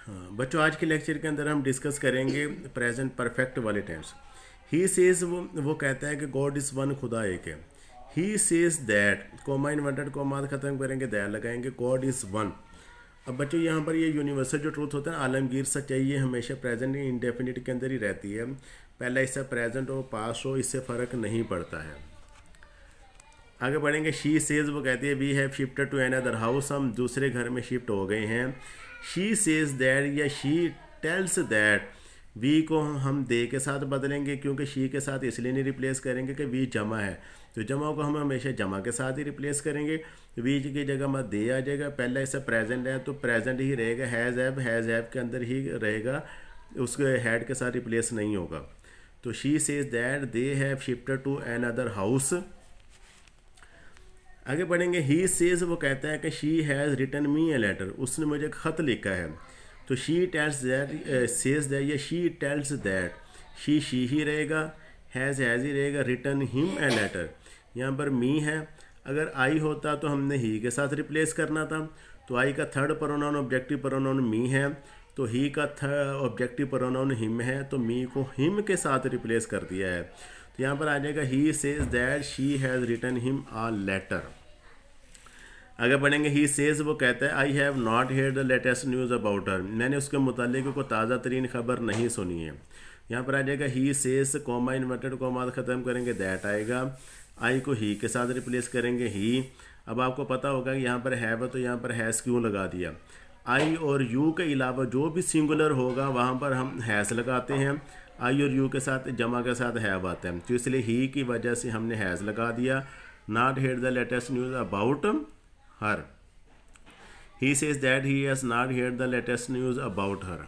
हाँ बच्चों, आज के लेक्चर के अंदर हम डिस्कस करेंगे प्रेजेंट परफेक्ट वाले टेंस। ही सेज, वो कहता है कि गॉड इज़ वन, खुदा एक है। ही says that, coma inverted comma ख़त्म करेंगे, दैट लगाएंगे, गॉड इज़ वन। अब बच्चों यहाँ पर ये यूनिवर्सल जो ट्रूथ होता है ना, आलमगीर सच्चाई, ये हमेशा प्रेजेंट इंडेफिनिट के अंदर ही रहती है। पहला इससे प्रेजेंट हो पास हो, इससे फ़र्क नहीं पड़ता है। आगे बढ़ेंगे। शी सेज, वो कहती है we have shifted to another house, हम दूसरे घर में शिफ्ट हो गए हैं। शी सेज दैट या शी टेल्स दैट, वी को हम दे के साथ बदलेंगे, क्योंकि शी के साथ इसलिए नहीं रिप्लेस करेंगे कि वी जमा है, तो जमा को हम हमेशा जमा के साथ ही रिप्लेस करेंगे। वी की जगह मत दे आ जाएगा। पहला इससे प्रेजेंट है तो प्रेजेंट ही रहेगा, हैज़ हैव के अंदर ही रहेगा, उसके हैड के साथ रिप्लेस नहीं होगा। तो she says that they have shifted to another house. आगे बढ़ेंगे। ही सेज, वो कहता है कि she has written me a letter, उसने मुझे ख़त लिखा है। तो she tells that, says that या she tells that, she he रहेगा, हैज़ ही रहेगा, रिटन हिम ए लेटर। यहाँ पर मी है, अगर आई होता तो हमने ही के साथ रिप्लेस करना था। तो आई का थर्ड प्रोनाउन ऑब्जेक्टिव प्रोनाउन मी है, तो ही का ऑब्जेक्टिव प्रोनाउन हिम है, तो मी को हिम के साथ रिप्लेस कर दिया है। तो यहाँ पर आ जाएगा he says that she has written him a letter. आगे बढ़ेंगे। ही सेज, वो कहता है I have not hear the latest news about her, मैंने उसके मुतालिक को ताज़ा तरीन खबर नहीं सुनी है। यहाँ पर आ जाएगा he says, coma inverted comma ख़त्म करेंगे, दैट आएगा। आई को ही के साथ रिप्लेस करेंगे, ही। अब आपको पता होगा कि यहाँ पर हैव है तो यहाँ पर हैज़ क्यों लगा दिया। आई और यू के अलावा जो भी सिंगुलर होगा वहाँ पर हम हैज़ लगाते हैं। आई और यू के साथ जमा के साथ हैव आता है, तो इसलिए ही की वजह से हमने हैज़ लगा दिया। Not hear the latest news about her, he says that he has not hear the latest news about हर।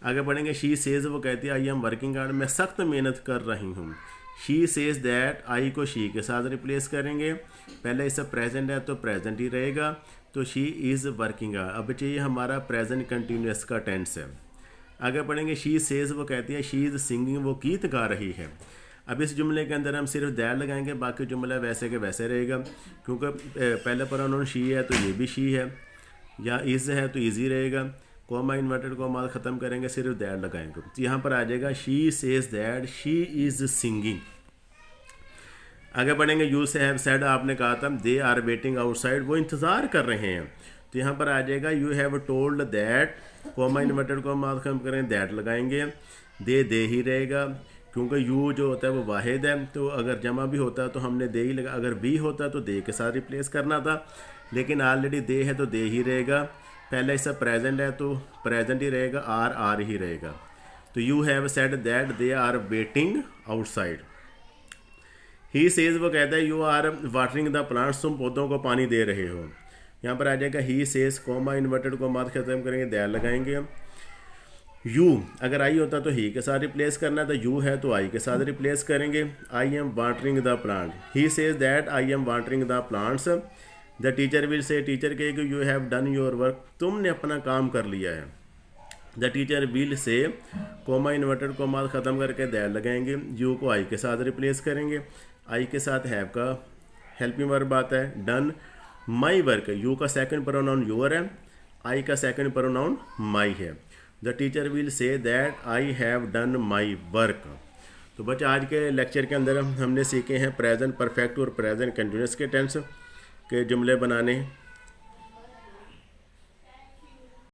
आगे बढ़ेंगे। शी सेज, वो कहती है आई एम वर्किंग हार्ड, मैं सख्त मेहनत कर रही हूँ। शी सेज दैट, आई को शी के साथ रिप्लेस करेंगे। पहले इससे प्रेजेंट है तो प्रेजेंट ही रहेगा, तो शी इज़ वर्किंग हार्ड। अब चाहिए हमारा प्रेजेंट कंटिन्यूस का टेंस है। आगे बढ़ेंगे। शी सेज, वो कहती है शी इज़ सिंगिंग, वो गीत गा रही है। अब इस जुमले के अंदर हम सिर्फ दैट लगाएंगे, बाकी जुमला वैसे के वैसे रहेगा, क्योंकि पहले प्रोनाउन शी है तो ये भी शी है, या इज़ है तो इज़ी रहेगा। कोमा इन्वर्टेड कोमा ख़त्म करेंगे, सिर्फ दैट लगाएंगे, तो यहाँ पर आ जाएगा she says that she is singing. आगे बढ़ेंगे। यू से हैव सेड, आपने कहा था दे आर वेटिंग आउटसाइड, वो इंतज़ार कर रहे हैं, तो यहाँ पर आ जाएगा you have told that, coma inverted comma ख़त्म करेंगे, दैट लगाएंगे। दे ही रहेगा, क्योंकि यू जो होता है वो वाहिद है, तो अगर जमा भी होता है तो हमने दे ही लगा, अगर बी होता तो दे के साथ रिप्लेस करना था, लेकिन ऑलरेडी दे है तो दे ही रहेगा। पहले इसका प्रेजेंट है तो प्रेजेंट ही रहेगा, आर ही रहेगा। तो you have said that they are waiting outside. He says, वो कहता है you are watering the plants, तुम पौधों को पानी दे रहे हो। यहाँ पर आ जाएगा he says, coma inverted comma ख़त्म करेंगे, दैट लगाएंगे। यू, अगर आई होता तो ही के साथ रिप्लेस करना था, यू है तो आई के साथ रिप्लेस करेंगे। I am watering the plant, he says that I am watering the plants. The teacher will say, teacher कहेगी you have done your work, तुमने अपना काम कर लिया है। The teacher will say, comma inverted comma ख़त्म करके दैट लगाएंगे। यू को आई के साथ रिप्लेस करेंगे, आई के साथ हैव का हेल्पिंग वर्ब आता है, डन माई वर्क। यू का सेकंड प्रोनाउन योर है, आई का सेकंड प्रोनाउन माई है। The teacher will say that I have done my work. तो बच्चे, आज के लेक्चर के अंदर हमने सीखे हैं प्रेजेंट परफेक्ट और प्रेजेंट कंटिन्यूस के टेंस के जुमले बनाने।